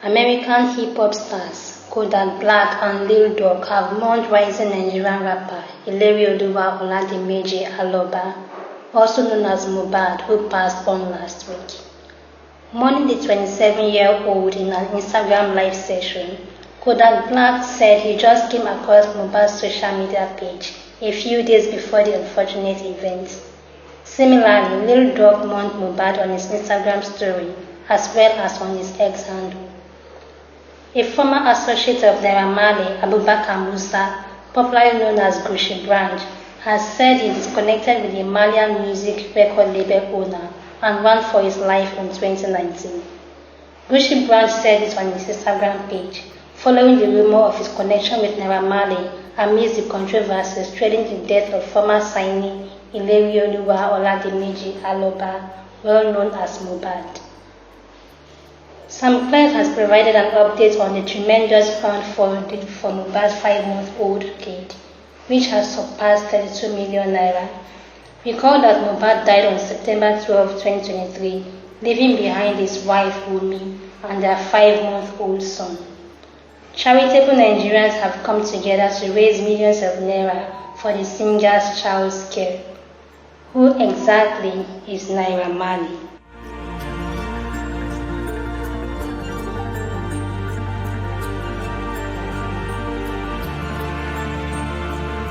American hip-hop stars Kodak Black and Lil Durk have mourned rising Nigerian rapper Ilerioluwa Oladimeji Aloba, also known as Mohbad, who passed on last week. Mourning the 27-year-old in an Instagram live session, Kodak Black said he just came across Mohbad's social media page a few days before the unfortunate event. Similarly, Lil Durk mourned Mohbad on his Instagram story as well as on his X handle. A former associate of Naira Marley, Abubakar Musa, popularly known as Gucci Brand, has said he disconnected with the Marlian music record label owner and ran for his life in 2019. Gucci Brand said it on his Instagram page, following the rumor of his connection with Naira Marley amidst the controversies trailing the death of former signee Ilerioluwa Oladimeji Aloba, well known as Mohbad. Samklef has provided an update on the tremendous crowdfunding for Mohbad's 5-month-old kid, which has surpassed 32 million naira. Recall that Mohbad died on September 12, 2023, leaving behind his wife Wunmi and their 5-month-old son. Charitable Nigerians have come together to raise millions of naira for the singer's child's care. Who exactly is Naira Marley?